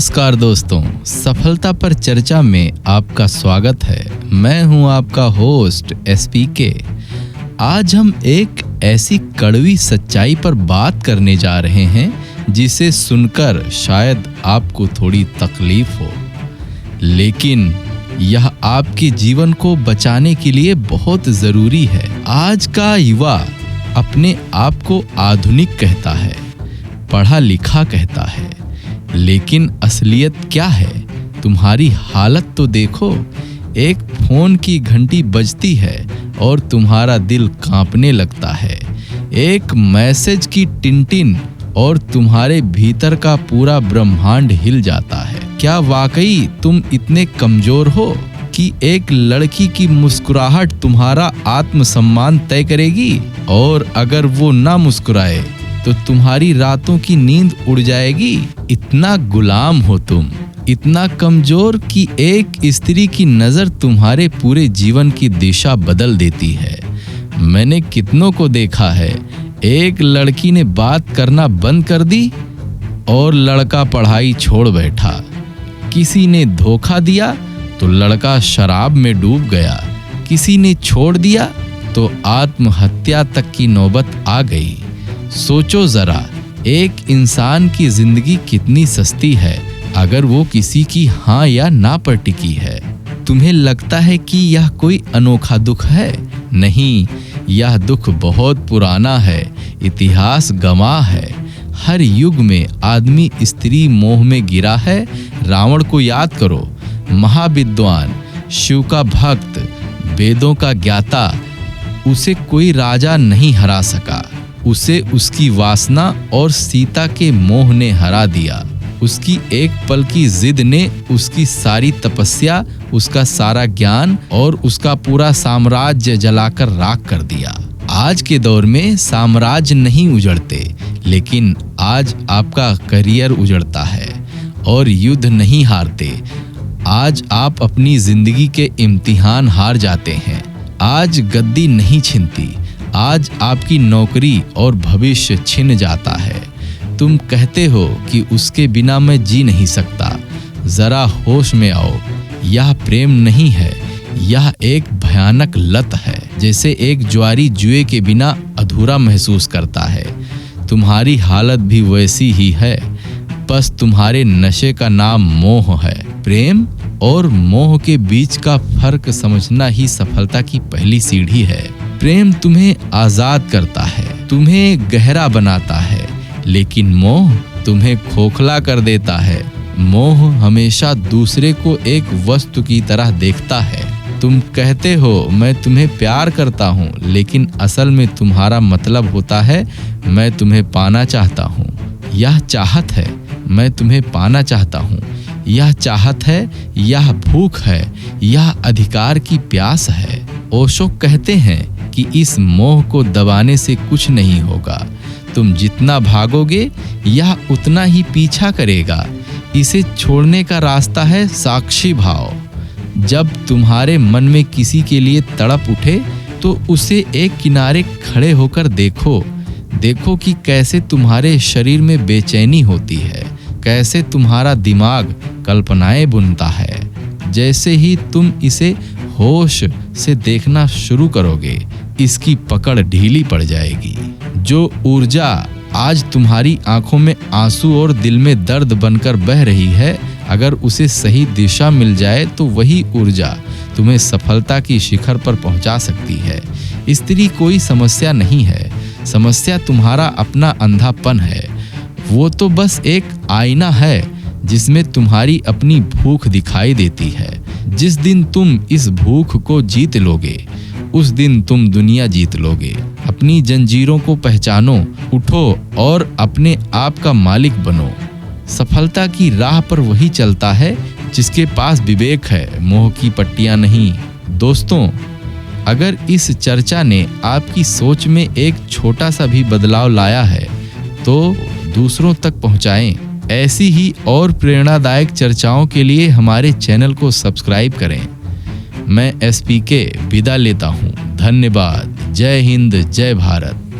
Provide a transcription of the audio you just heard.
नमस्कार दोस्तों, सफलता पर चर्चा में आपका स्वागत है। मैं हूं आपका होस्ट SPK। आज हम एक ऐसी कड़वी सच्चाई पर बात करने जा रहे हैं जिसे सुनकर शायद आपको थोड़ी तकलीफ हो, लेकिन यह आपके जीवन को बचाने के लिए बहुत जरूरी है। आज का युवा अपने आप को आधुनिक कहता है, पढ़ा लिखा कहता है, लेकिन असलियत क्या है? तुम्हारी हालत तो देखो। एक फोन की घंटी बजती है और तुम्हारा दिल कांपने लगता है। एक मैसेज की टिनटिन और तुम्हारे भीतर का पूरा ब्रह्मांड हिल जाता है। क्या वाकई तुम इतने कमजोर हो कि एक लड़की की मुस्कुराहट तुम्हारा आत्मसम्मान तय करेगी? और अगर वो ना मुस्कुराए तो तुम्हारी रातों की नींद उड़ जाएगी। इतना गुलाम हो तुम, इतना कमजोर कि एक स्त्री की नजर तुम्हारे पूरे जीवन की दिशा बदल देती है। मैंने कितनों को देखा है, एक लड़की ने बात करना बंद कर दी और लड़का पढ़ाई छोड़ बैठा। किसी ने धोखा दिया तो लड़का शराब में डूब गया। किसी ने छोड़ दिया तो आत्महत्या तक की नौबत आ गई। सोचो जरा, एक इंसान की जिंदगी कितनी सस्ती है अगर वो किसी की हाँ या ना पर टिकी है। तुम्हें लगता है कि यह कोई अनोखा दुख है? नहीं, यह दुख बहुत पुराना है, इतिहास गवाह है। हर युग में आदमी स्त्री मोह में गिरा है। रावण को याद करो, महाविद्वान, शिव का भक्त, वेदों का ज्ञाता, उसे कोई राजा नहीं हरा सका। उसे उसकी वासना और सीता के मोह ने हरा दिया। उसकी एक पल की जिद ने उसकी सारी तपस्या, उसका सारा ज्ञान और उसका पूरा साम्राज्य जलाकर राख कर दिया। आज के दौर में साम्राज्य नहीं उजड़ते, लेकिन आज आपका करियर उजड़ता है। और युद्ध नहीं हारते, आज आप अपनी जिंदगी के इम्तिहान हार जाते हैं। आज गद्दी नहीं छिनती, आज आपकी नौकरी और भविष्य छिन जाता है। तुम कहते हो कि उसके बिना मैं जी नहीं सकता। जरा होश में आओ, यह प्रेम नहीं है, यह एक भयानक लत है। जैसे एक जुआरी जुए के बिना अधूरा महसूस करता है, तुम्हारी हालत भी वैसी ही है। बस तुम्हारे नशे का नाम मोह है। प्रेम और मोह के बीच का फर्क समझना ही सफलता की पहली सीढ़ी है। प्रेम तुम्हें आजाद करता है, तुम्हें गहरा बनाता है, लेकिन मोह तुम्हें खोखला कर देता है। मोह हमेशा दूसरे को एक वस्तु की तरह देखता है। तुम कहते हो मैं तुम्हें प्यार करता हूँ, लेकिन असल में तुम्हारा मतलब होता है मैं तुम्हें पाना चाहता हूँ। यह चाहत है, मैं तुम्हें पाना चाहता हूँ। यह चाहत है, यह भूख है, यह अधिकार की प्यास है। ओशो कहते हैं कि इस मोह को दबाने से कुछ नहीं होगा। तुम जितना भागोगे यह उतना ही पीछा करेगा। इसे छोड़ने का रास्ता है साक्षी भाव। जब तुम्हारे मन में किसी के लिए तड़प उठे तो उसे एक किनारे खड़े होकर देखो। देखो कि कैसे तुम्हारे शरीर में बेचैनी होती है, कैसे तुम्हारा दिमाग कल्पनाएं बुनता है। जैसे ही तुम इसे होश से देखना शुरू करोगे, इसकी पकड़ ढीली पड़ जाएगी। जो ऊर्जा आज तुम्हारी आंखों में आंसू और दिल में दर्द बनकर बह रही है, अगर उसे सही दिशा मिल जाए तो वही ऊर्जा तुम्हें सफलता की शिखर पर पहुंचा सकती है। स्त्री कोई समस्या नहीं है, समस्या तुम्हारा अपना अंधापन है। वो तो बस एक आईना है जिसमें तुम्हारी अपनी भूख दिखाई देती है। जिस दिन तुम इस भूख को जीत लोगे, उस दिन तुम दुनिया जीत लोगे। अपनी जंजीरों को पहचानो, उठो और अपने आप का मालिक बनो। सफलता की राह पर वही चलता है जिसके पास विवेक है, मोह की पट्टियां नहीं। दोस्तों, अगर इस चर्चा ने आपकी सोच में एक छोटा सा भी बदलाव लाया है तो दूसरों तक पहुंचाएं। ऐसी ही और प्रेरणादायक चर्चाओं के लिए हमारे चैनल को सब्सक्राइब करें। मैं SPK विदा लेता हूं। धन्यवाद। जय हिंद, जय भारत।